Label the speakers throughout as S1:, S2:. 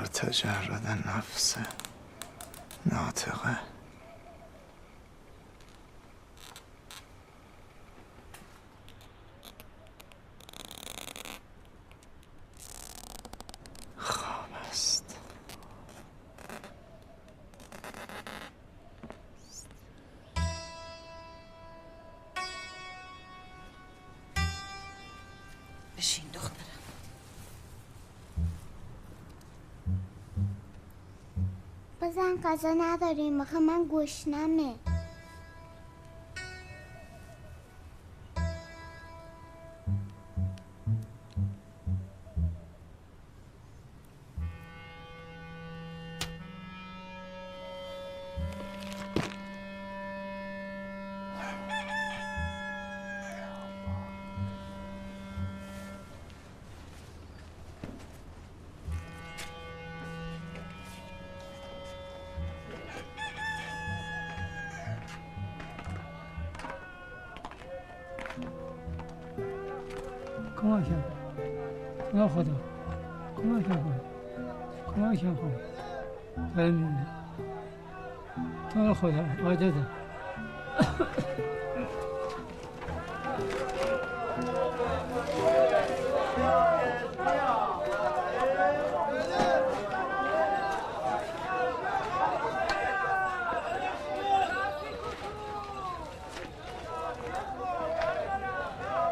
S1: تجرد نفس ناطقه. خواب است.
S2: بشین دخترم.
S3: بزن غذا نداریم آخه من گشنمه.
S4: کمکم یا خدا کمکم کن بمیرم تو رو خدا عاجزم.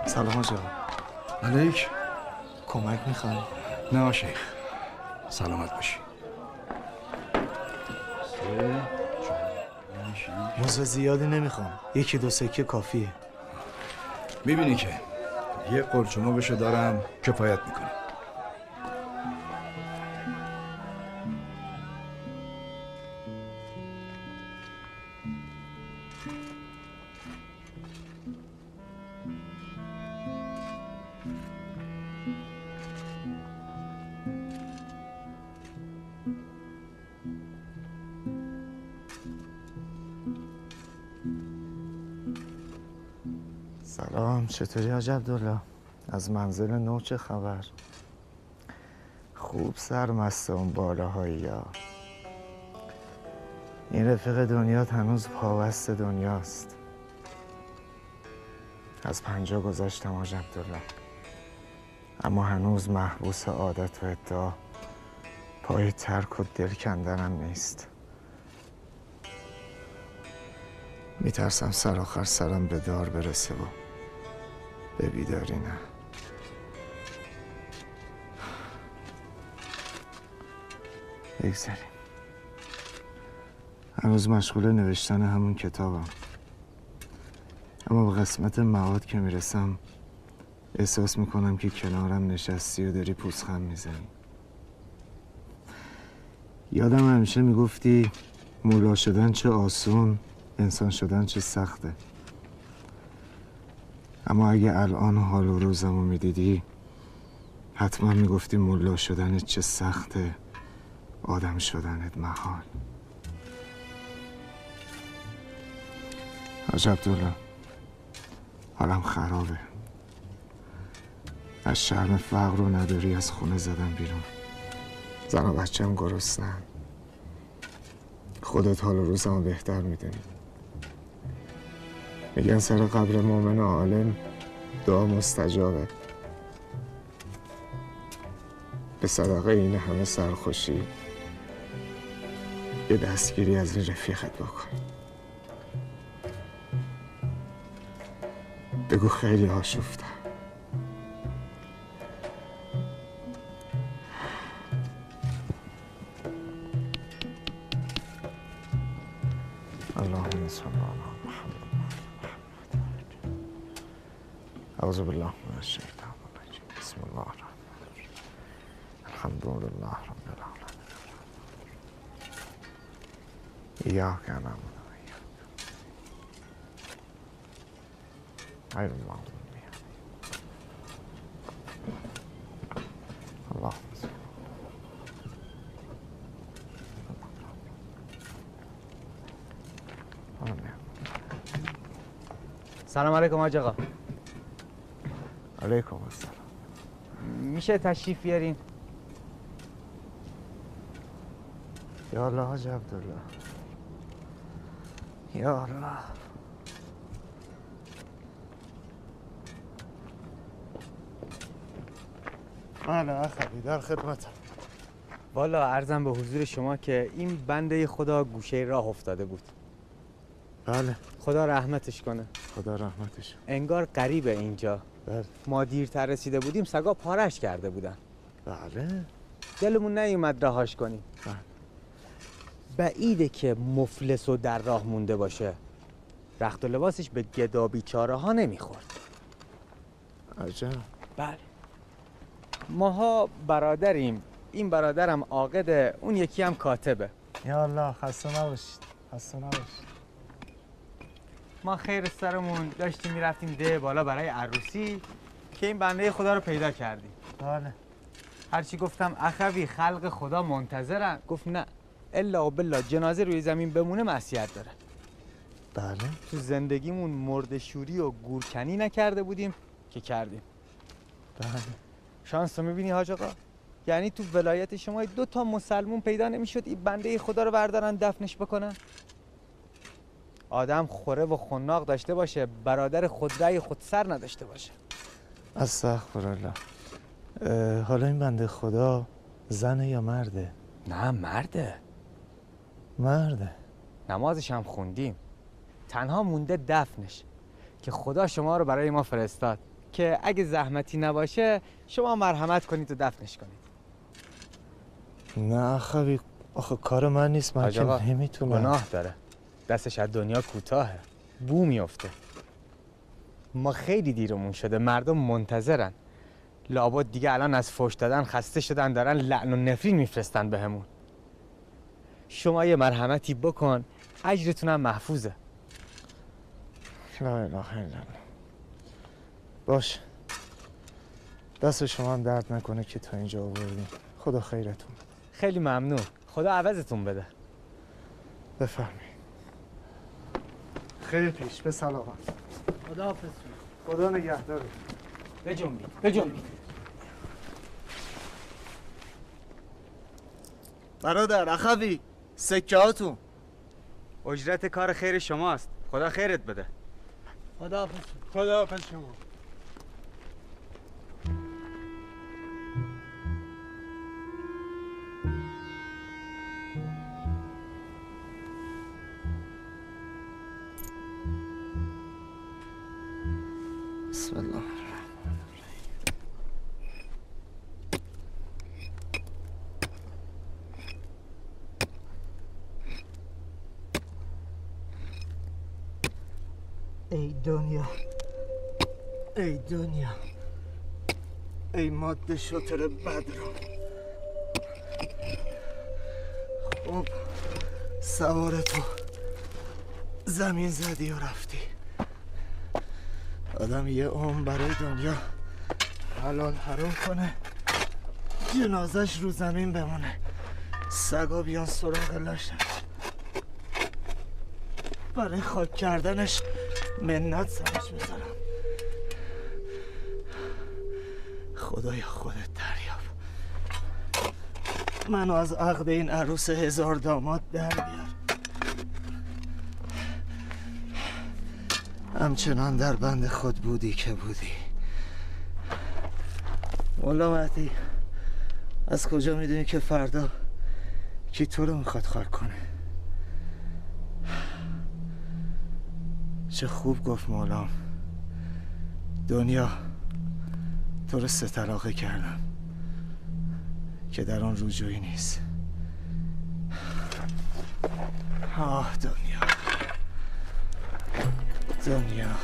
S1: سلام آجا.
S5: علیک.
S1: کمک میخوای؟
S5: نه شیخ، سلامت باشی.
S1: موزه زیادی نمیخوام، 1-2 سکه کافیه.
S5: میبینی که یه قرچمو بشه دارم کفایت میکنه.
S1: سلام، چطوری حاج عبدالله؟ از منزل نو چه خبر؟ خوب سرمست اون بالاهایی یا این رفیق دنیات هنوز پابست دنیاست. از 50 گذشتم حاج عبدالله، اما هنوز محبوس عادت و ادعا پای ترک و دل کندنم نیست. میترسم سر آخر سرم به دار برسه و به بیداری نه. بگذاریم. هنوز مشغول نوشتن همون کتابم، اما به قسمت مواد که میرسم احساس میکنم که کنارم نشستی و داری پوزخند میزنی. یادم همیشه میگفتی مولا شدن چه آسون، انسان شدن چه سخته. اما اگه الان حال و روزمو میدیدی حتما میگفتی مولا شدنت چه سخته، آدم شدنت محال. حاج عبدالله، حالم خرابه. از شرم فقر و نداری از خونه زدم بیرون. زن و بچه‌م گرسنه‌ن. خودت حال و روزمو بهتر میدونی. میگن سر قبر مومن عالم دعا مستجابه. به صدقه این همه سرخوشی یه دستگیری از این رفیقت بکن. بگو خیلی آشفتم. اللهم صل علی محمد. اعوذ بالله من الشیطان الرجیم. بسم الله الرحمن الرحیم. الحمد لله رب العالمین. ایاک نعبد و ایاک غیر المغضوب علیهم. اللهم صل.
S6: سلام علیکم حاج آقا.
S1: علیکم السلام.
S6: میشه تشریف بیارین؟
S1: یا الله حاج عبدالله، یا الله. بله اخوی در خدمتم.
S6: والا عرضم به حضور شما که این بنده خدا گوشه راه افتاده بود.
S1: بله
S6: خدا رحمتش کنه.
S1: خدا رحمتش.
S6: انگار قریبه اینجا.
S1: بله
S6: ما دیرتر رسیده بودیم سگا پارش کرده بودن.
S1: بله
S6: دلمون نیومد رهاش کنیم.
S1: بله.
S6: بعیده که مفلس و در راه مونده باشه. رخت و لباسش به گدا بیچاره ها نمیخورد.
S1: عجب.
S6: بله. ماها برادریم. این برادرم عاقده، اون یکی هم کاتبه.
S1: یا الله خسته نباشید، خسته نباشید.
S6: ما خیر سرمون داشتیم میرفتیم ده بالا برای عروسی که این بنده خدا رو پیدا کردیم.
S1: بله.
S6: هرچی گفتم اخوی خلق خدا منتظرن، گفت نه الا و بالله جنازه روی زمین بمونه معصیت داره.
S1: بله.
S6: تو زندگیمون مرده‌شوری و گورکنی نکرده بودیم که کردیم.
S1: بله.
S6: شانس رو میبینی حاج آقا؟ یعنی تو ولایت شما 2 مسلمون پیدا نمیشد این بنده خدا رو بردارن دفنش بکنن؟ آدم خوره و خناق داشته باشه، برادر خودرأی خودسر نداشته باشه.
S1: استغفرالله. حالا این بنده خدا زنه یا مرده؟
S6: نه مرده.
S1: مرده.
S6: نمازش هم خوندیم. تنها مونده دفنش که خدا شما رو برای ما فرستاد که اگه زحمتی نباشه شما مرحمت کنید و دفنش کنید.
S1: نه اخوی آخه کار من نیست، من
S6: حاج
S1: که
S6: آقا،
S1: نمیتونم.
S6: گناه داره، دستش از دنیا کوتاهه، بو میفته. ما خیلی دیرمون شده، مردم منتظرن. لابد دیگه الان از فحش دادن خسته شدن، دارن لعن و نفرین میفرستن بهمون. شما یه مرحمتی بکن، اجرتونم محفوظه.
S1: لا اله الا الله. باش، دست شما هم درد نکنه که تا اینجا آوردیم. خدا خیرتون بده.
S6: خیلی ممنون، خدا عوضتون بده.
S1: بفرمایید. خیر پیش، به سلامت.
S4: خدا حافظ.
S1: خدا نگهدارت.
S6: بجنبید.
S1: برادر اخوی سکه هاتون.
S6: اجرت کار خیر شماست، خدا خیرت بده.
S4: خدا حافظ. خدا حافظ شما.
S1: بسم الله. ای دنیا، ای دنیا، ای ماده شتر بد رو. خب سوار تو زمین زدی و رفتی. آدم یه عمر برای دنیا حلال حرام کنه، جنازش رو زمین بمونه، سگا بیان سراغ لاشش، برای خاک کردنش منت سرش بزنم. خدایا خودت دریاب، منو از عقد این عروس 1000 داماد در بیار. همچنان در بند خود بودی که بودی. مولا مهدی، از کجا میدونی که فردا کی تو رو میخواد خاک کنه؟ چه خوب گفت مولام، دنیا تو رو 3 طلاقه کردم که در آن رجوعی نیست. آه دنیا، دنیا،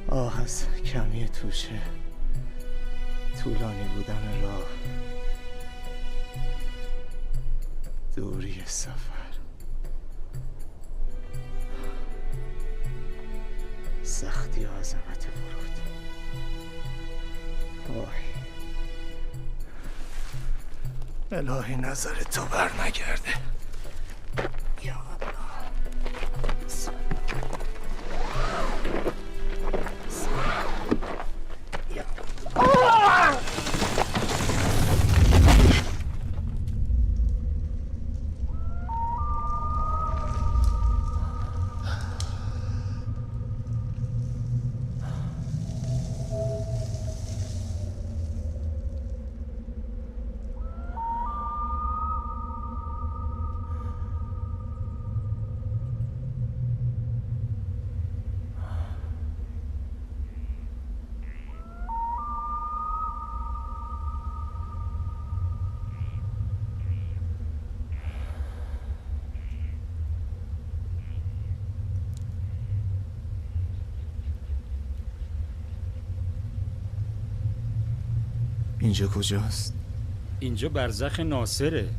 S1: آه از کمی توشه، طولانی بودن راه، دوری سفر، سختی و عظمت ورود. وای، الهی نظر تو بر نگرده. یا الله. اینجا کجاست؟
S2: اینجا برزخ ناصره.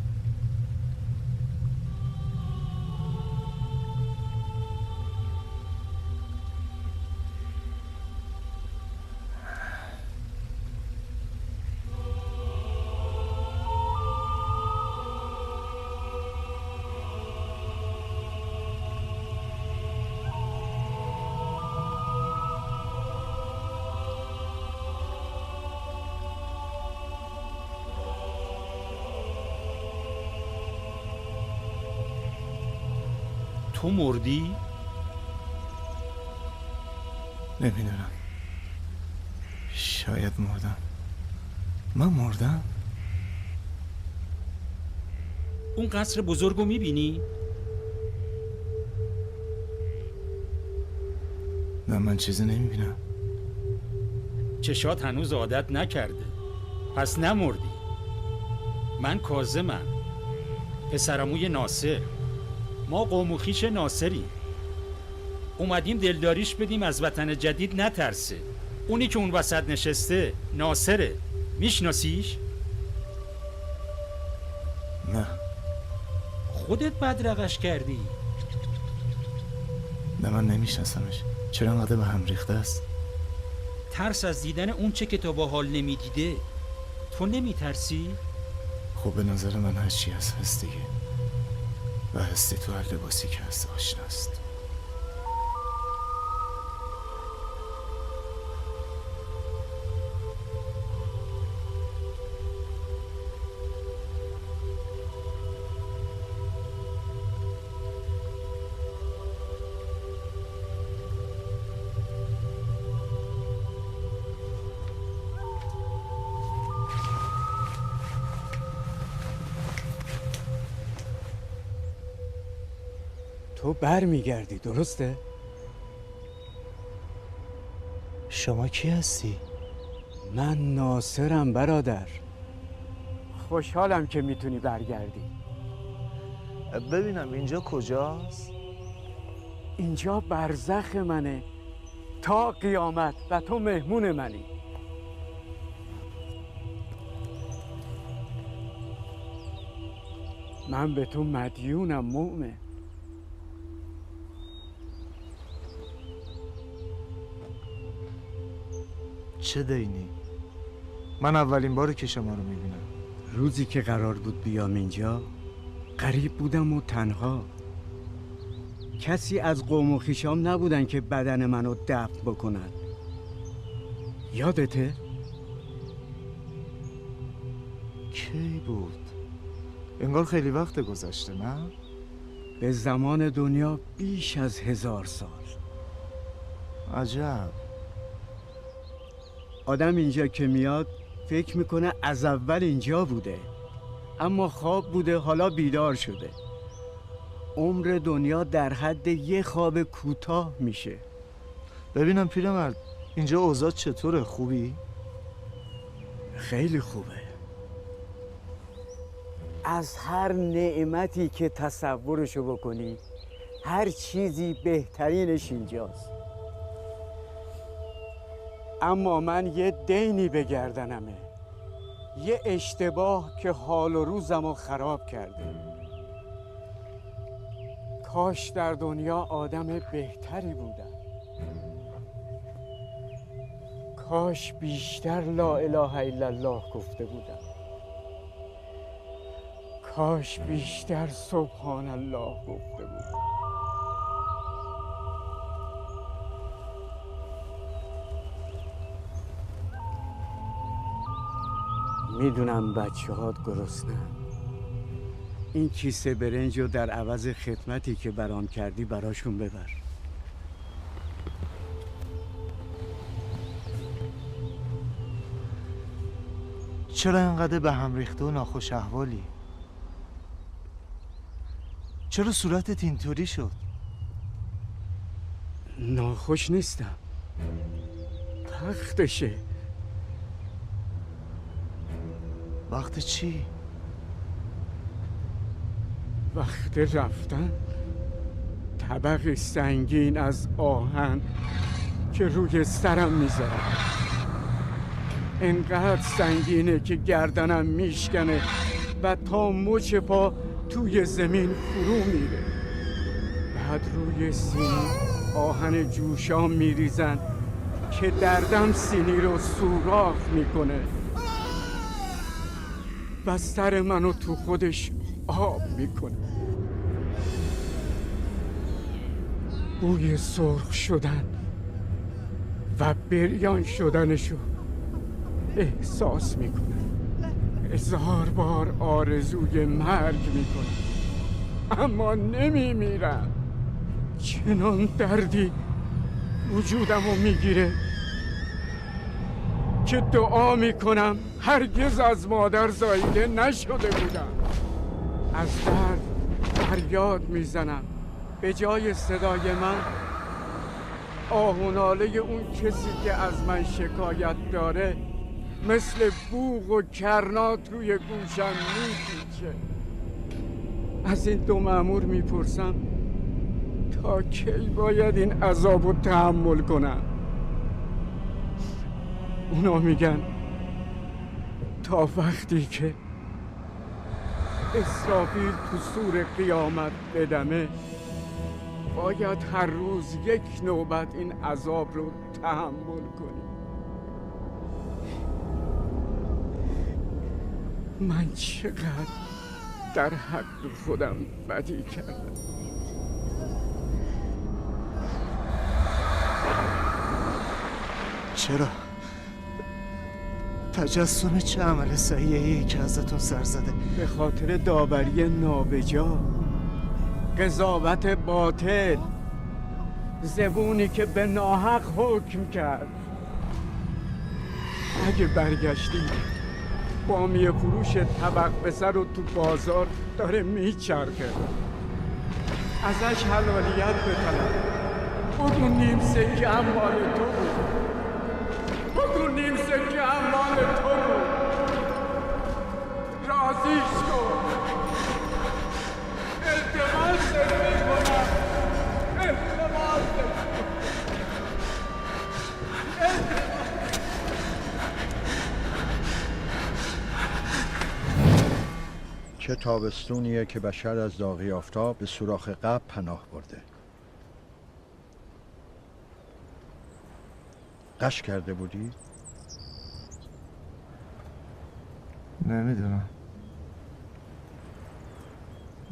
S2: تو مردی؟
S1: نمیدونم. شاید مردم. من مردم؟
S2: اون قصر بزرگو میبینی؟
S1: نه، من چیزی نمیبینم.
S2: چشات هنوز عادت نکرده. پس نمردی. من کاظمم، پسرعموی ناصر. ما قوم و خویش ناصری. اومدیم دلداریش بدیم از وطن جدید نترسه. اونی که اون وسط نشسته ناصره. میشناسیش؟
S1: نه.
S2: خودت بدرقش کردی.
S1: نه، من نمیشناسمش. چرا انقدر به هم ریخته است؟
S2: ترس از دیدن اون چه که تا با حال نمیدیده. تو نمیترسی؟
S1: خب به نظر من هر چی هست دیگه. و هستی تو هر لباسی که هست آشناست.
S7: تو بر میگردی درسته؟
S1: شما کی هستی؟
S7: من ناصرم برادر. خوشحالم که میتونی برگردی.
S1: ببینم اینجا کجاست؟
S7: اینجا برزخ منه تا قیامت و تو مهمون منی. من به تو مدیونم مؤمن.
S1: چه دینی؟ من اولین باره که شما رو میبینم.
S7: روزی که قرار بود بیام اینجا غریب بودم و تنها. کسی از قوم و خویشام نبودن که بدن منو دفن بکنن. یادته؟
S1: کی بود؟ انگار خیلی وقت گذشته، نه؟
S7: به زمان دنیا بیش از 1000 سال.
S1: عجب.
S7: آدم اینجا که میاد فکر میکنه از اول اینجا بوده، اما خواب بوده حالا بیدار شده. عمر دنیا در حد یه خواب کوتاه میشه.
S1: ببینم پیرمرد، اینجا اوضاع چطوره؟ خوبی؟
S7: خیلی خوبه. از هر نعمتی که تصورشو بکنی، هر چیزی بهترینش اینجاست. اما من یه دینی به گردنمه، یه اشتباه که حال و روزمو خراب کرده. کاش در دنیا آدم بهتری بودم. کاش بیشتر لا اله الا الله گفته بودم. کاش بیشتر سبحان الله گفته بودم. میدونم بچه هات گرسنه‌ان. این کیسه برنج رو در عوض خدمتی که برام کردی براشون ببر.
S1: چرا انقدر به هم ریخته و ناخوش احوالی؟ چرا صورتت اینطوری شد؟
S7: ناخوش نیستم، وقتشه.
S1: وقت چی؟
S7: وقت رفتن. طبق سنگین از آهن که روی سرم میذارم. انقدر سنگینه که گردنم میشکنه و تا مچ پا توی زمین فرو میره. بعد روی سینی آهن جوشان میریزن که دردم سینی رو سوراخ میکنه و سر منو تو خودش آب میکنه. بوی سرخ شدن و بریان شدنشو احساس میکنه. 1000 بار آرزوی مرگ میکنه اما نمیمیرم. چنان دردی وجودمو میگیره که دعا میکنم هرگز از مادر زاییده نشده بودم. از درد فریاد میزنم. به جای صدای من آه و ناله اون کسی که از من شکایت داره مثل بوق و کرنا توی گوشم میپیچه. از این دو مأمور میپرسم تا کی باید این عذاب رو تحمل کنم؟ اونا میگن تا وقتی که اسرافیل تو سور قیامت بدمه باید هر روز یک نوبت این عذاب رو تحمل کنی. من چقدر در حق خودم بدی کردم.
S1: چرا؟ تجسم چه عمل صحیحی که ازتون سر زده؟
S7: به خاطر داوری نابجا، قضاوت باطل، زبونی که به ناحق حکم کرد. اگه برگشتی بامیه فروش طبق به سر و تو بازار داره میچرخه، ازش حلالیت بطلب. بگو نیم سکه هم مال تو بود. بگو نیم سکه هم مال تو بود. راضیش کن. التماست میکنم. التماست.
S8: چه تابستونیه که بشر از داغی آفتاب به سوراخ قبر پناه برده. قش کرده بودی؟
S1: نمیدونم،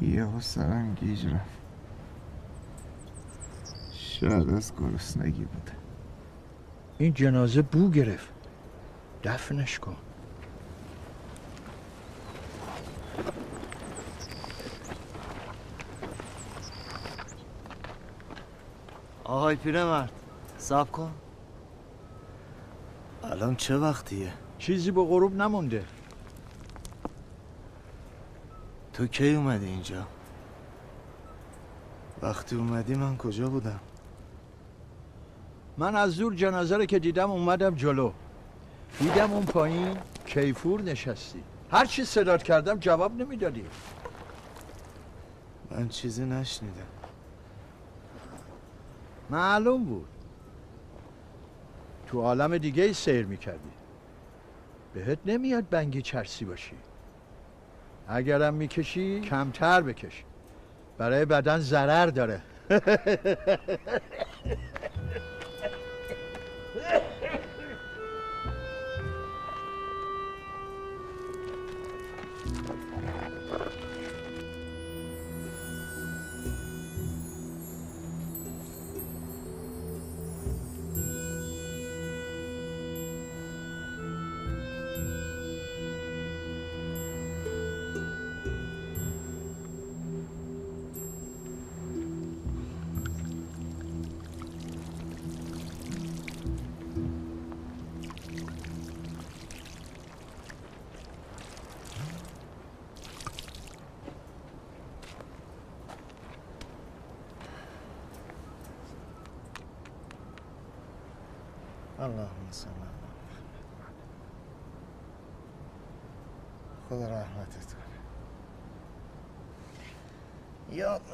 S1: یهو سرم گیج رفت. شاید از گرسنگی بوده.
S8: این جنازه بو گرفت. دفنش کن.
S1: آقای پیرمرد صبر کن. الان چه وقتیه؟
S8: چیزی به غروب نمونده.
S1: تو کی اومدی اینجا؟ وقتی اومدی من کجا بودم؟
S8: من از دور جنازه رو که دیدم اومدم جلو. دیدم اون پایین کیفور نشستی. هر چی صدات کردم جواب نمیدادی.
S1: من چیزی نشنیدم.
S8: معلوم بود تو عالم دیگه ای سیر میکردی. بهت نمیاد بنگی چرسی باشی. اگرم میکشی کمتر بکش. برای بدن ضرر داره.
S1: اللهم صل علی محمد. خدا رحمتت کنه. یا الله.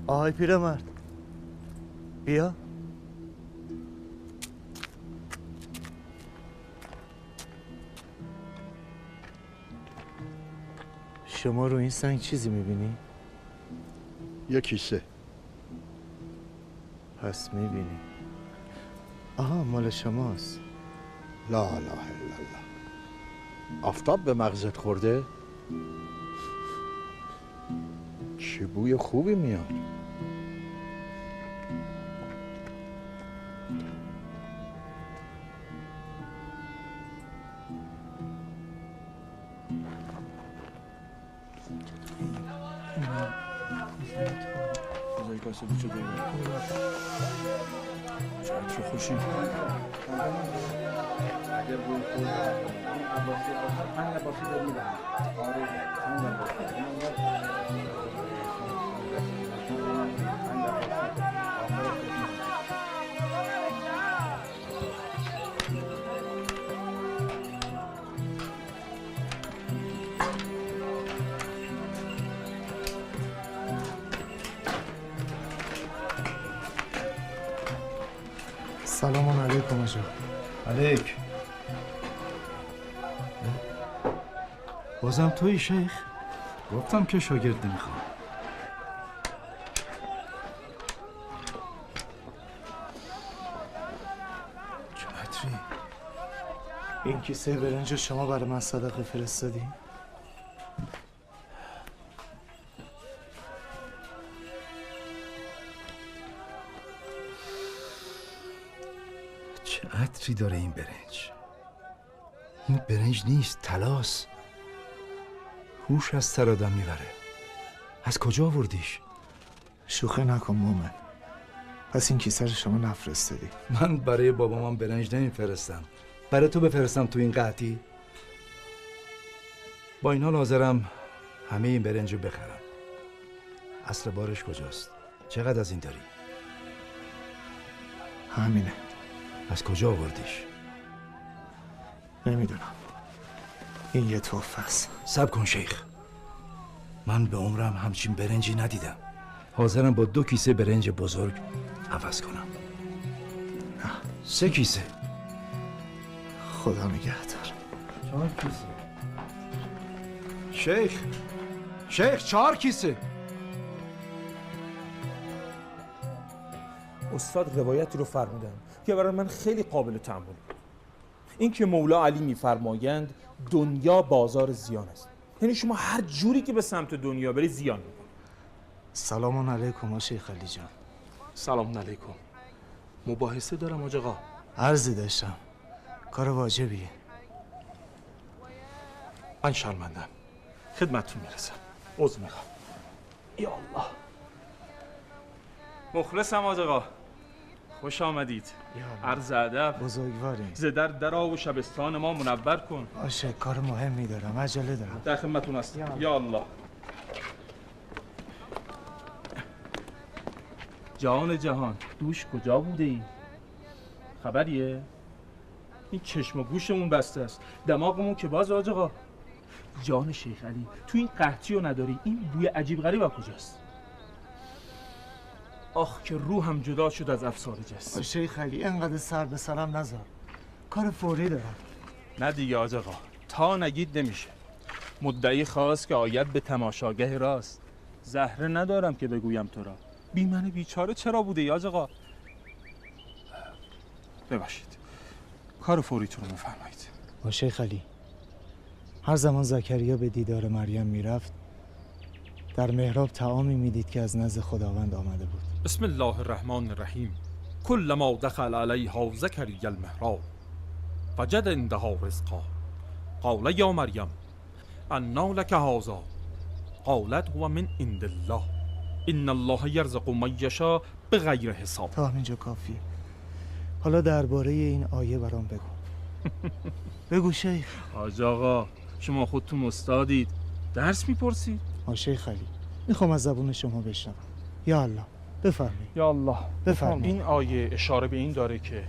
S1: آهای پیرمرد بیا. شما رو این سنگ چیزی میبینی؟
S8: یه کیسه.
S1: پس میبینی. آها مال شماست.
S8: لا اله الا الله. آفتاب به مغزت خورده؟ چه بوی خوبی میاد.
S5: چه خوشی.
S1: سلام علیکم آجا.
S8: علیک.
S1: بازم توی شیخ؟
S5: گفتم که شاگرد نمیخوام. چتری
S1: این کیسه برنج شما برای من صدقه فرستادی؟
S5: چه عطری داره این برنج. این برنج نیست، طلاست. هوش از سر آدم میبره. از کجا آوردیش؟
S1: شوخی نکن مومن. پس این کیسه رو شما نفرستادی؟
S5: من برای بابامم برنج نمیفرستم. برای تو بفرستم تو این قحطی؟ با این حال حاضرم همه این برنج رو بخرم. اصل بارش کجاست؟ چقدر از این داری؟
S1: همینه.
S5: از کجا آوردیش؟
S1: نمیدونم. این یه تحفه است.
S5: صبر کن شیخ. من به عمرم همچین برنجی ندیدم. حاضرم با 2 کیسه برنج بزرگ عوض کنم.
S1: نه.
S5: 3 کیسه.
S1: خدا نگهدار.
S5: 4 کیسه. شیخ 4 کیسه.
S9: استاد روایتی رو فرمودن که برای من خیلی قابل تأمل بود. این که مولا علی میفرمایند دنیا بازار زیان است. یعنی شما هر جوری که به سمت دنیا بری زیان میکنی.
S1: سلام علیکم شیخ علی جان.
S9: سلام علیکم. مباحثه دارم حاج آقا.
S1: عرضی داشتم. کار واجبیه.
S9: من شرمندم. خدمتتون میرسم. عذر میخوام. یا الله. مخلصم حاج آقا. خوش آمدید. عرض ادب.
S1: بزرگوارین.
S9: زدر درا و شبستان ما منور کن.
S1: باشه کار مهمی دارم. عجله دارم.
S9: در خدمتتون هستم. یا الله. جهان دوش کجا بوده ای؟ خبریه؟ این چشم و گوشمون بسته است. دماغمون که باز حاج آقا. جان شیخ علی تو این قحطی رو نداری. این بوی عجیب غریب از کجاست؟ آخ که روحم جدا شد از افسار جسم.
S1: شیخ علی اینقدر سر به سرم نذار. کار فوری دارم.
S9: نه دیگه حاج آقا. تا نگید نمیشه. مدعی خواست که آید به تماشاگه راست. زهره ندارم که بگویم تو را. بی من بیچاره چرا بوده یا حاج آقا؟ ببخشید. کار فوریتون رو بفرمایید.
S1: با شیخ علی هر زمان زکریا به دیدار مریم میرفت در محراب طعامی میدید که از نزد خداوند آمده بود.
S9: بسم الله الرحمن الرحیم. كلما دخل علیها زکریا المحراب وجد عندها رزقا قال یا مریم انا لک هذا قالت هو من عند الله ان الله یرزق من یشاء بغیر حساب.
S1: تا همینجا کافیه. حالا درباره این آیه برام بگو. بگو شیخ.
S9: حاج آقا شما خودتون استادید. درس میپرسید؟
S1: شیخ علی میخوام از زبون شما بشنوم. یا الله بفرمایید.
S9: یا الله
S1: بفرمایید.
S9: این آیه اشاره به این داره که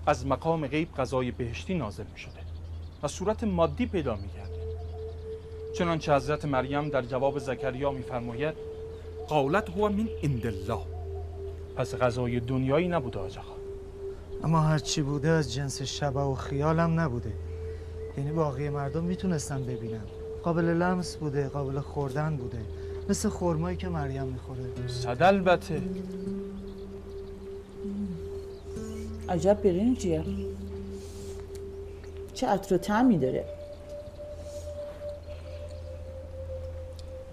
S9: از مقام غیب غذای بهشتی نازل میشده و صورت مادی پیدا میگرده. چنانچه حضرت مریم در جواب زکریا میفرماید قالت هو من عند الله.
S10: پس غذای دنیایی نبوده حاج آقا.
S1: اما هرچی بوده از جنس شبه و خیالم نبوده. یعنی باقی مردم میتونستن ببینن. قابل لمس بوده، قابل خوردن بوده، مثل خرمایی که مریم میخوره.
S10: صد البته.
S11: عجب برنجیه، چه عطر و طعمی داره.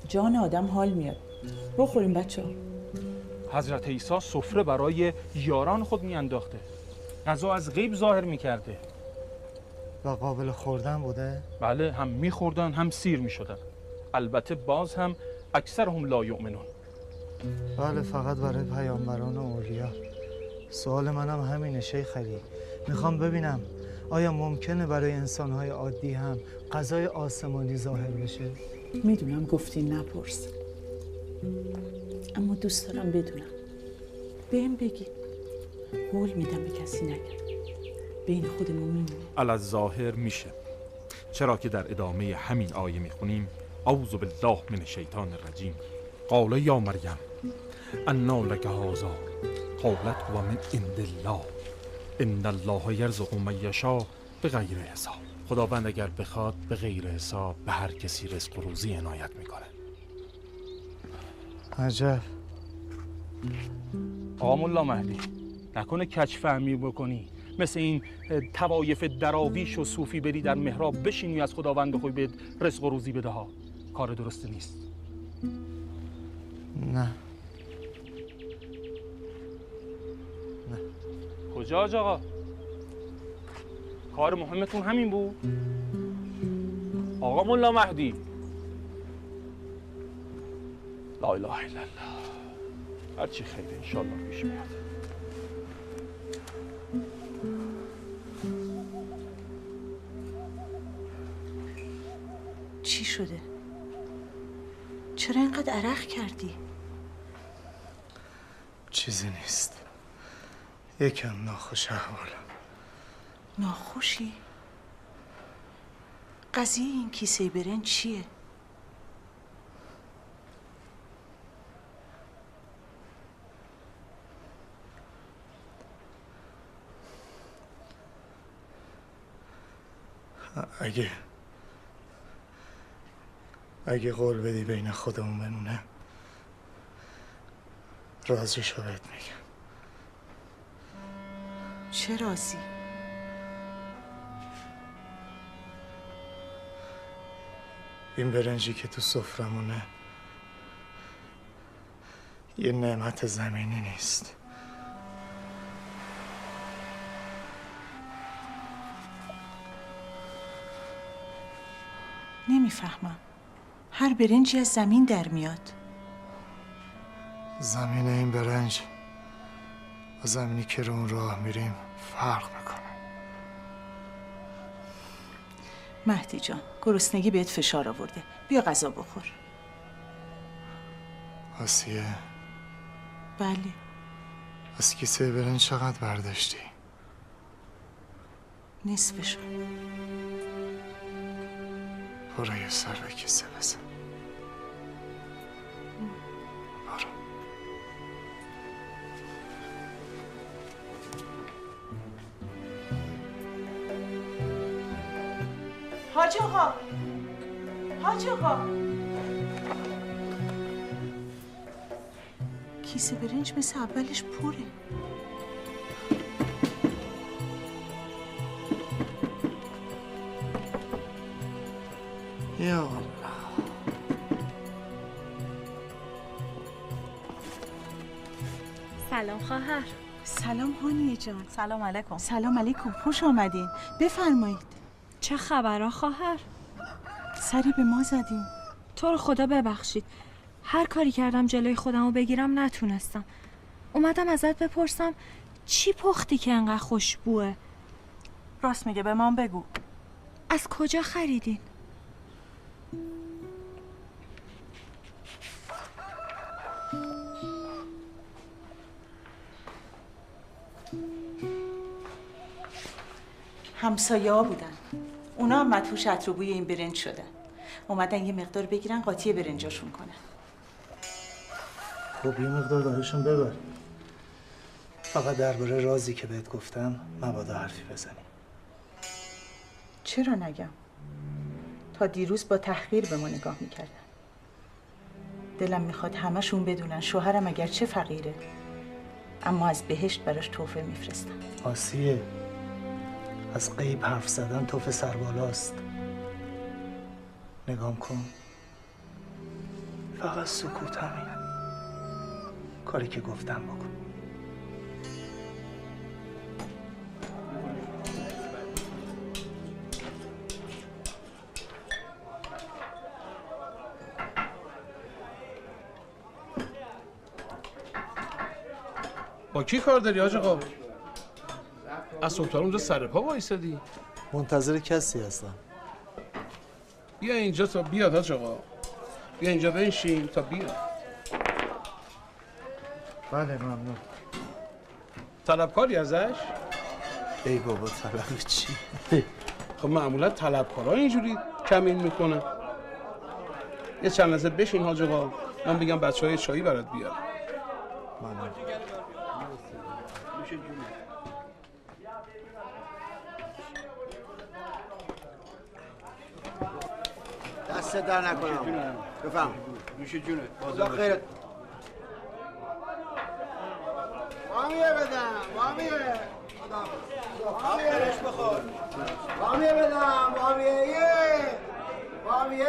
S11: جان آدم حال میاد. بخوریم بچه ها.
S10: حضرت عیسی سفره برای یاران خود میانداخته، غذا از غیب ظاهر میکرده
S1: و قابل خوردن بوده؟
S10: بله، هم میخوردن هم سیر میشدن. البته باز هم اکثرهم لا یؤمنون.
S1: بله، فقط برای پیامبران و اولیا. سوال منم همینه شیخ علی. میخوام ببینم آیا ممکنه برای انسانهای عادی هم غذای آسمانی ظاهر بشه؟
S11: میدونم گفتی نپرس، اما دوست دارم بدونم. بهم بگی، قول میدم به کسی نگم، بین خودمون میمونه.
S9: الظاهر میشه، چرا که در ادامه همین آیه میخونیم اعوذ بالله من الشیطان الرجیم. قال یا مریم انا لک هذا قالت هو من عند الله ان الله یرزق من یشاء بغیر حساب. خداوند اگر بخواد به غیر حساب به هر کسی رزق و روزی عنایت میکنه.
S1: عجب.
S10: آقا ملا مهدی، نکنه کج فهمی بکنی مثل این طوایف دراویش و صوفی بری در محراب بشینی از خداوند بخوای به رزق و روزی بده ها. کار درست نیست.
S1: نه.
S10: کجا حاج آقا؟ کار مهمتون همین بود؟ آقا ملا مهدی، لا اله الا الله. هرچی خیره انشالله پیش میاد.
S11: چی شده؟ چرا اینقدر عرق کردی؟
S1: چیزی نیست، یکم ناخوش احوالم.
S11: ناخوشی؟ قضیه این کیسه برنج چیه؟
S1: اگه قول بدی بین خودمون بمونه، رازیشو بهت میگم.
S11: چه رازی؟
S1: این برنجی که تو سفرمونه یه نعمت زمینی نیست.
S11: نمیفهمم. هر برنجی از زمین در میاد.
S1: زمین این برنج با زمینی که رو اون راه میریم فرق میکنه.
S11: مهدی جان، گرسنگی بهت فشار آورده. بیا غذا بخور.
S1: آسیه،
S11: بله.
S1: از کیسه برنج چقدر برداشتی؟
S11: نصفشو.
S1: برو یه سر به کیسه بزن. برو.
S11: حاج آقا، حاج آقا، کیسه برنج مثل اولش پره.
S1: یا الله.
S12: سلام خواهر.
S11: سلام هانیه جان.
S12: سلام علیکم.
S11: سلام علیکم، خوش آمدین. بفرمایید.
S12: چه خبرها خواهر؟
S11: سری به ما زدین.
S12: تو رو خدا ببخشید، هر کاری کردم جلوی خودم رو بگیرم نتونستم. اومدم ازت بپرسم چی پختی که انقدر خوشبوه؟
S11: راست میگه، به من بگو.
S12: از کجا خریدین؟
S11: همسایه ها بودن. اونا هم مدهوش عطر و بوی این برنج شدن. اومدن یه مقدار بگیرن قاطی برنجاشون کنن.
S1: خب یه مقدار براشون ببر. فقط درباره رازی که بهت گفتم مبادا حرفی بزنی.
S11: چرا نگم؟ تا دیروز با تحقیر به ما نگاه میکردن. دلم میخواد همشون بدونن شوهرم اگرچه فقیره اما از بهشت براش تحفه میفرستم.
S1: آسیه، از غیب حرف زدن توف سربالاست. نگام کن، فقط سکوت همین. کاری که گفتم بکن.
S13: با کی کار داری حاج آقا؟ از صبح‌تا اونجا سر پا وایسادی؟
S1: منتظر کسی هستم.
S13: بیا اینجا تا بیاد حاج آقا. بیا اینجا بنشین تا بیاد.
S1: بله ممنون.
S13: طلبکاری ازش؟
S1: ای بابا طلب چی؟
S13: خب معمولا طلبکارا اینجوری کمین میکنه. یه چند لحظه بشین حاج آقا. من بگم بچه‌های چایی برات بیارم.
S1: ممنون.
S14: دست در نکنم. بفهم.
S4: نوش جونه.
S14: خدا خیرت. بامیه بدم. بامیه. بامیه رش بخور. بامیه بدم. بامیه. بامیه.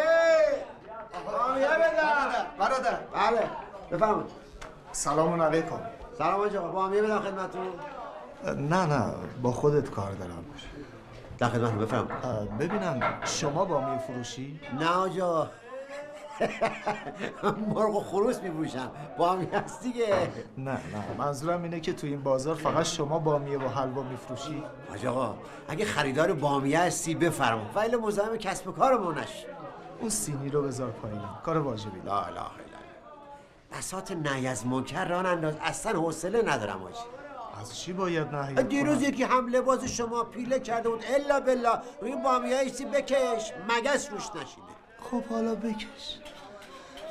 S14: بامیه بدم. برادر. بله. بفهم.
S1: سلام علیکم.
S14: سلام آقا. بامیه بدم خدمتتون.
S1: نه با خودت کار دارم.
S14: در خدمتتون. بفهم.
S1: ببینم شما بامیه فروشی؟
S14: نه آجا. مرغ و خروس می‌فروشم. بامیه هست دیگه.
S1: نه منظورم اینه که تو این بازار فقط شما بامیه و حلوا میفروشی؟
S14: آقا اگه خریدار بامیه هستی بفرما ولی مزاحم کسب و کارمون نش.
S1: اون سینی رو بذار پایین. کار واجبی.
S14: لا اله الا الله. بساط نهی از منکر راه انداز. اصلا حوصله ندارم آجی.
S1: از چی باید نهی
S14: دیروز یکی هم لباس شما پیله کرده بود الا بالله روی بامیه ایسی بکش مگس روش نشینه.
S1: خب حالا بکش.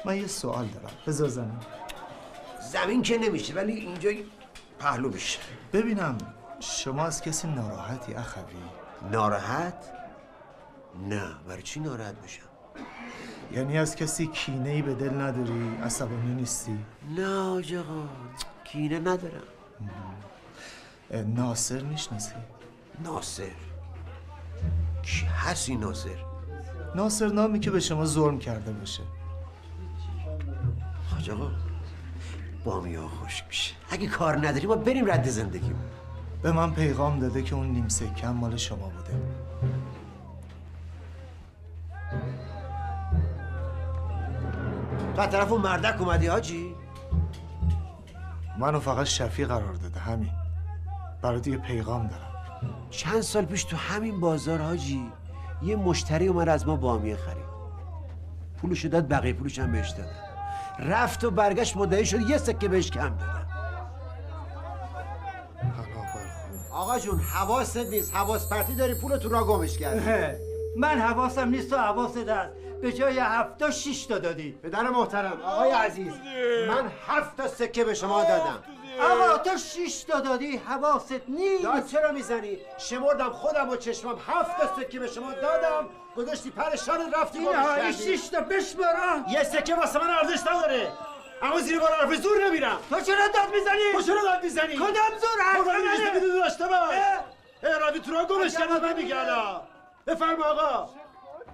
S1: من یه سوال دارم. بذار
S14: زمین که نمیشه ولی اینجا پهلو میشه.
S1: ببینم شما از کسی ناراحتی اخوی؟
S14: ناراحت؟ نه. برای چی ناراحت بشم؟
S1: یعنی از کسی کینه‌ای به دل نداری؟ عصبانی نیستی؟
S14: نه آقا کینه ندارم.
S1: ناصر میشناسی؟
S14: ناصر؟ کی هستی ناصر؟
S1: ناصر نامی که به شما ظلم کرده باشه.
S14: حاج آقا بامیه ها خشک میشه. اگه کار نداری ما بریم رد زندگیم.
S1: به من پیغام داده که اون نیم سکه مال شما بوده.
S14: تو از طرف اون مردک اومدی حاجی؟
S1: منو فقط شفیع قرار داده همین. برات یه پیغام دارم.
S14: چند سال پیش تو همین بازار حاجی یه مشتری اومد از ما بامیه خرید. پولشو داد بقیه پولش هم بهش دادم. رفت و برگشت مدعی شد یه سکه بهش کم دادم. آقا جون حواست نیست. حواس پرتی داری پولتو را گمش کردی.
S7: من حواسم نیست و حواست هست. به جای 7 تا 6 تا دادی.
S14: پدر محترم آقای عزیز من 7 تا سکه به شما دادم.
S7: آقا تو 6 تا دادی حواست نیست.
S14: داد چرا میزنی؟ شمردم خودم و چشمم 7 تا سکه به شما دادم. گذاشتی پرشان رفتی گمش کردی.
S7: 6 تا بشمارم.
S14: یه سکه واسه من ارزش نداره. اما زیر بار حرف زور نمیرم.
S7: تو چرا داد میزنی؟
S14: تو چرا داد میزنی؟
S7: کدام زور حرف
S14: منه؟ تو داشته باش. روی تو را گمش کردی من میگه الان. بفرما آقا.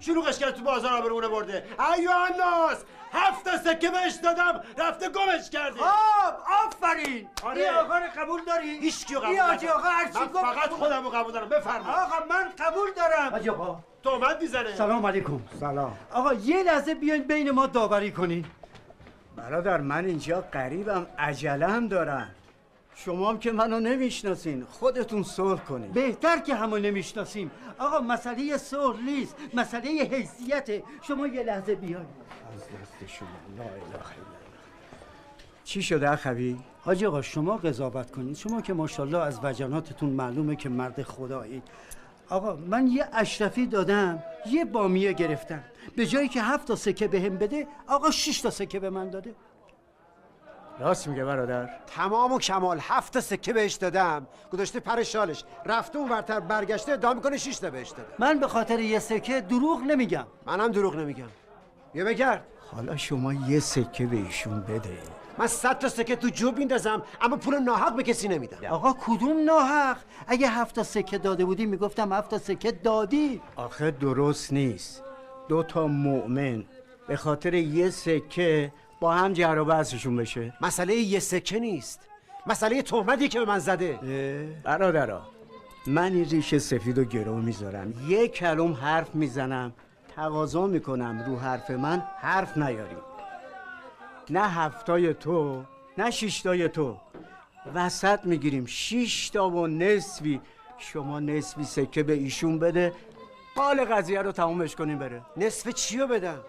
S14: شلوغش کرد تو بازار آبرونه برده. ایوه الناس 7 تا سکه بهش دادم رفته گمش کرده.
S7: آفرین.
S14: آره.
S7: این آقا رو قبول داری؟
S14: هیچ کیو قبول
S7: ندارم. آقا هر چی
S14: من فقط خودم رو قبول دارم. بفرما.
S7: آقا من قبول دارم.
S14: حاج آقا تهمت میزنه.
S7: سلام علیکم.
S14: سلام.
S7: آقا یه لحظه بیاین بین ما داوری کنین. برادر من اینجا قریبم عجله‌ام دارم. شما هم که منو نمیشناسین خودتون صلح کنین. بهتر که همو نمیشناسیم. آقا مسئله صلح نیست، مسئله حیثیته. شما یه لحظه بیاین. از دست شما لا اله الا الله. چی شده اخوی؟ حاج آقا شما قضاوت کنید. شما که ماشاءالله از وجناتتون معلومه که مرد خدایید. آقا من یه اشرفی دادم یه بامیه گرفتم. به جایی که 7 تا سکه بهم بده آقا 6 تا سکه به من داده. راست میگه برادر؟
S14: تمام و کمال 7 سکه بهش دادم، گذاشته پر شالش، رفته اون ورتر برگشته ادعا میکنه 6 تا بهش دادم.
S7: من به خاطر یه سکه دروغ نمیگم.
S14: منم دروغ نمیگم. بیا بگرد.
S7: حالا شما یه سکه به ایشون بده.
S14: من 100 تا سکه تو جوب میندازم اما پول ناحق به کسی نمیدم.
S7: آقا کدوم ناحق؟ اگه 7 تا سکه داده بودی میگفتم 7 تا سکه دادی. آخه درست نیست 2 تا مؤمن به خاطر یه سکه با هم جر و بحثشون بشه.
S14: مسئله یه سکه نیست، مسئله تهمتیه که به من زده.
S7: برادرا من این ریش سفید و گرو میذارم، یه کلم حرف میزنم، تقاضا میکنم رو حرف من حرف نیاری. نه 7 تو نه 6 تو، وسط میگیریم 6 تا و نصفی. شما نصفی سکه به ایشون بده، حال قضیه رو تمومش کنیم بره.
S14: نصف چیو بدم؟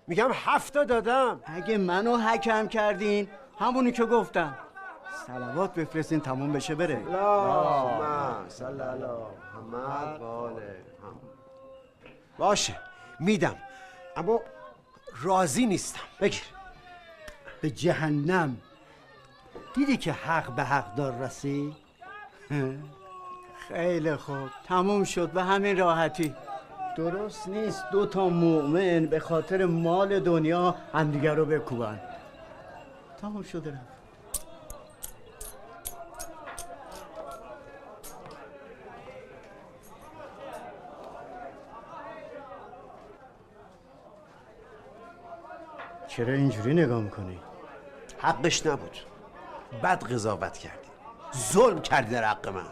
S14: میگم 7 تا دادم.
S7: اگه منو حکم کردین همونی که گفتم، صلوات بفرستین تموم بشه بره.
S14: اللهم صل علی محمد و آل محمد. باشه میدم اما راضی نیستم. بگیر.
S7: به جهنم. دیدی که حق به حق دار رسید؟ خیلی خوب تموم شد به همین راحتی. درست نیست 2 تا مؤمن به خاطر مال دنیا همدیگر رو بکوبن. تموم شده رفت. چرا اینجوری نگاه میکنی؟
S14: حقش نبود، بد قضاوت کردی، ظلم کردی در حق من.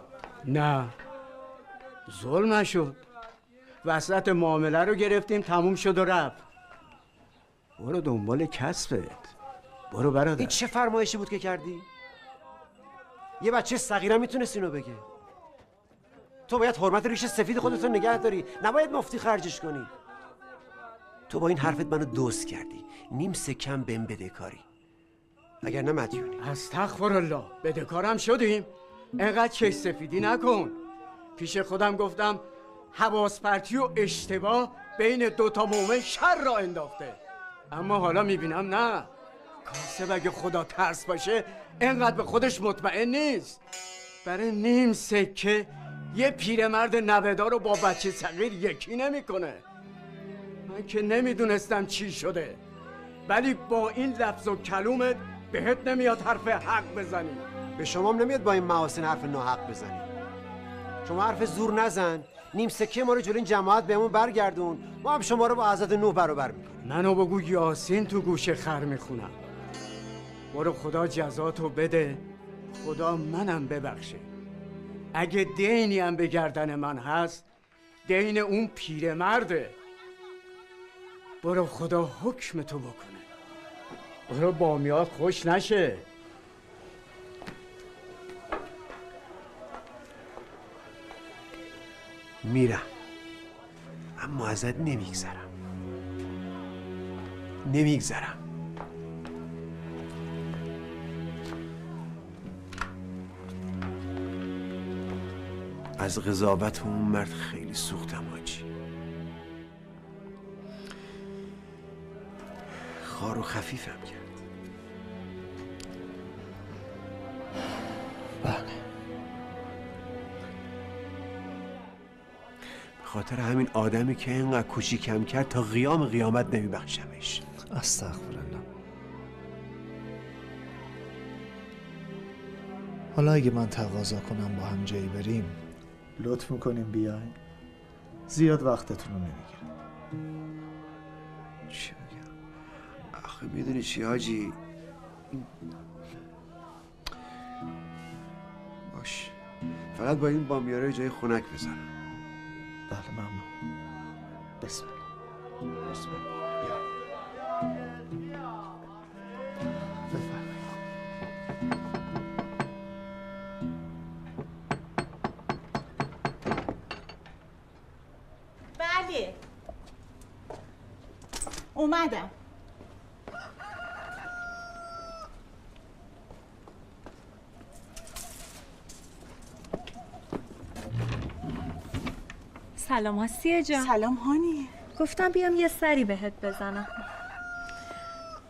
S7: نه ظلم نشد، وسط معامله رو گرفتیم تموم شد و رفت. برو دنبال کسبت، برو برادر.
S14: این چه فرمایشی بود که کردی؟ یه بچه صغیره میتونست اینو بگه. تو باید حرمت ریش سفید خودتو نگه داری، نباید مفتی خرجش کنی. تو با این حرفت منو دوست کردی، نیم سکم بهم بدهکاری، اگر نه مدیونی.
S7: استغفرالله، بدهکارم شدیم؟ انقدر چش سفیدی نکن. پیش خودم گفتم حواس پرتی و اشتباه بین 2 تا مومن شر را انداخته، اما حالا میبینم نه، کاسب اگه خدا ترس باشه انقدر به خودش مطمئن نیست. برای نیم سکه یه پیرمرد 90 رو با بچه صغیر یکی نمیکنه. من که نمیدونستم چی شده، ولی با این لفظ و کلومت بهت نمیاد حرف حق بزنی.
S14: به شما هم نمیاد با این محاسن حرف ناحق بزنی. شما حرف زور نزن، نیم سکه ما رو جلوی این جماعت بهمون برگردون، ما هم شما رو با عزت 9 برابر میکنیم.
S7: منو بگو یاسین تو گوش خر میخونم. برو خدا جزاتو بده، خدا منم ببخشه. اگه دینی هم به گردن من هست، دین اون پیرمرده. برو خدا حکم تو بکنه، برو بامیاد خوش نشه.
S14: میرم اما ازت نمیگذرم. از قضاوت اون مرد خیلی سوختم حاجی. خار و خفیفم کرد.
S5: بله.
S14: به خاطر همین آدمی که اینقدر کوچیکم کرد تا قیام قیامت نمیبخشمش.
S1: استغفرالله. حالا اگه من تقاضا کنم با هم جایی بریم لطف میکنیم بیاین؟ زیاد وقتتون رو نمیگیرم.
S14: چی بگم؟ آخه میدونی چی حاجی؟ باش، فقط با این بامیاره جای خنک بزنم.
S1: بله ممنون. بسم الله.
S14: بسم الله. بیا.
S11: بله اومدم.
S12: سلام آسیه جان.
S11: سلام هانی.
S12: گفتم بیام یه سری بهت بزنم.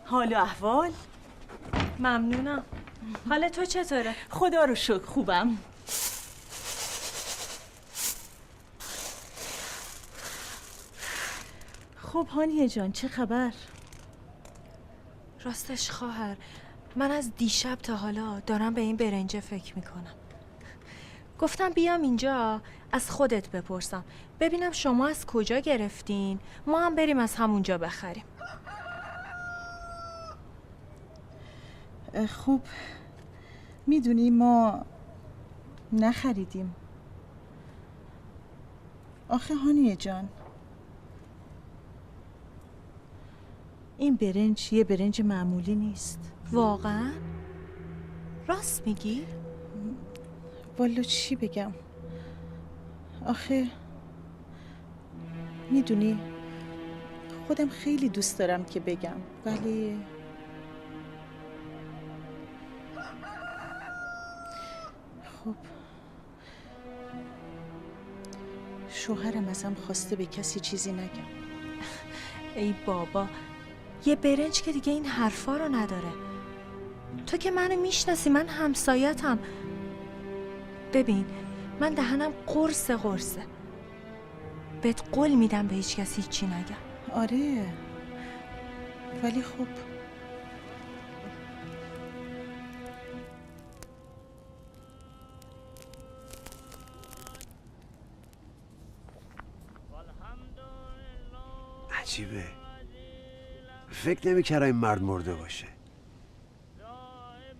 S11: حال و احوال؟
S12: ممنونم. حال تو چطوره؟
S11: خدا رو شکر خوبم. خب هانیه جان چه خبر؟
S12: راستش خواهر، من از دیشب تا حالا دارم به این برنجه فکر میکنم. گفتم بیام اینجا از خودت بپرسم ببینم شما از کجا گرفتین، ما هم بریم از همونجا بخریم.
S11: خب میدونی ما نخریدیم. آخه هانیه جان این برنج یه برنج معمولی نیست.
S12: واقعا؟ راست میگی؟
S11: والا چی بگم؟ آخه میدونی خودم خیلی دوست دارم که بگم ولی خب شوهرم ازم خواسته به کسی چیزی نگم.
S12: ای بابا، یه برنج که دیگه این حرفا رو نداره. تو که منو میشناسی، من همسایتم. ببین من دهنم قرصه بهت قول میدم به هیچ کسی هیچی نگم.
S11: آره ولی خب
S14: عجیبه، فکر نمی‌کردم این مرد مرده باشه.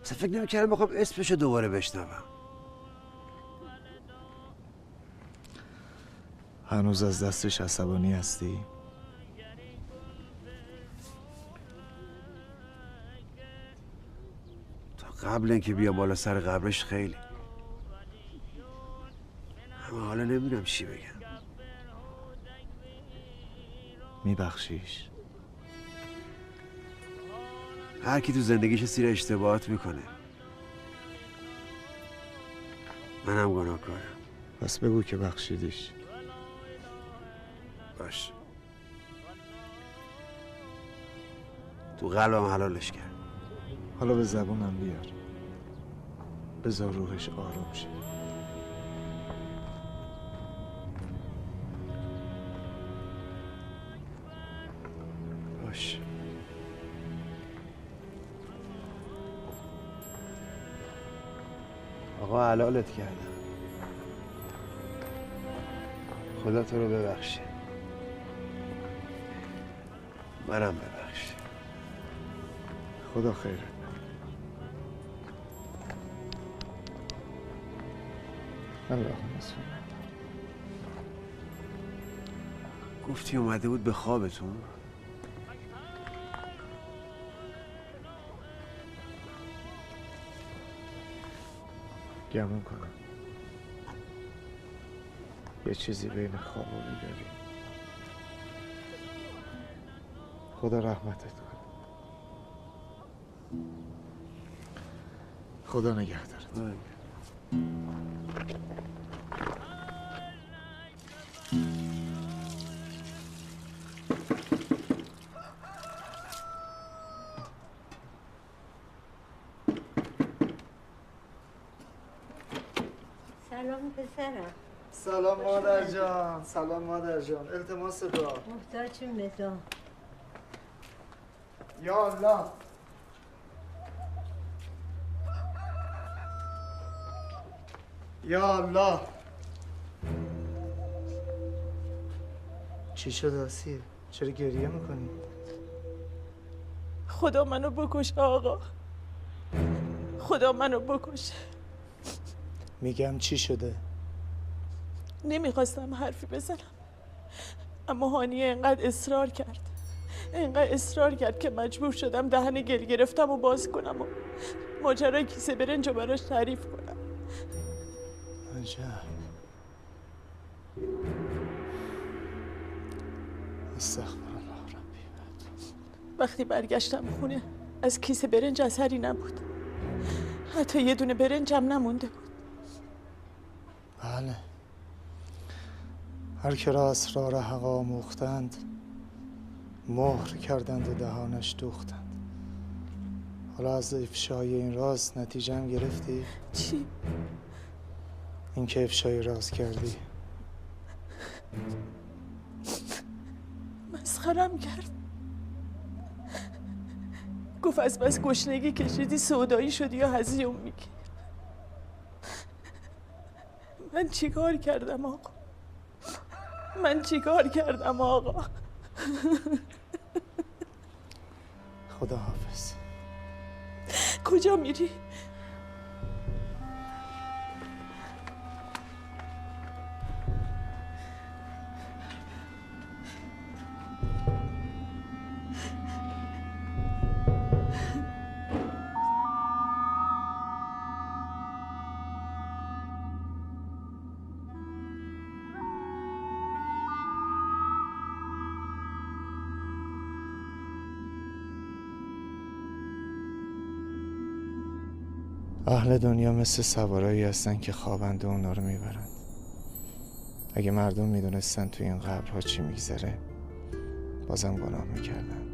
S14: اصلا فکر نمی‌کردم بخوام اسمشو دوباره بشنوم.
S1: هنوز از دستش عصبانی هستی؟
S14: تا قبل اینکه بیا بالا سر قبرش خیلی، اما حالا نمیدونم چی بگم.
S1: میبخشیش؟
S14: هر کی تو زندگیش سیر اشتباهات میکنه. منم گناهکارم.
S1: پس بگو که بخشیدیش.
S14: باش، تو قلبم حلالش کرد.
S1: حالا به زبونم بیار، بذار روحش آروم شه.
S14: باش. آقا حلالت کردم، خدا تو رو ببخشه، منم ببخش.
S1: خدا خیرت. اللهم صل.
S14: گفتی اومده بود به خوابتون؟
S1: گمون کنم یه چیزی بین خواب و بیداری. خدا رحمتت کنه. خدا نگهدارت.
S15: سلام پسرم.
S1: سلام مادر جان. سلام مادر جان. التماس دعا.
S15: محتاجم به دعا.
S1: یا الله. یا الله. چی شد آسیه؟ چرا گریه میکنی؟
S11: خدا منو بکشه آقا، خدا منو بکشه.
S1: میگم چی شده؟
S11: نمیخواستم حرفی بزنم اما هانیه اینقدر اصرار کرد که مجبور شدم دهن گل گرفتم و باز کنم و ماجرای کیسه برنج رو براش تعریف کنم.
S1: عجب. استغفر الله ربی.
S11: وقتی برگشتم خونه از کیسه برنج اثری نبود، حتی یه دونه برنجم نمونده بود.
S1: بله، هر که را اسرار حق آموختند مهر کردند و دهانش دوختند. حالا از افشای این راز نتیجه هم گرفتی؟
S12: چی؟
S1: این که افشای راز کردی.
S12: مسخرم کرد. گفت از بس گشنگی کشیدی سودایی شدی یا هزیون میگی. من چیکار کردم آقا؟ من چیکار کردم آقا؟
S1: خدا حافظ.
S12: کجا میری؟
S1: اهل دنیا مثل سوارایی هستن که خوابند و اونا رو میبرند. اگه مردم میدونستن توی این قبرها چی میگذره بازم گناه میکردن.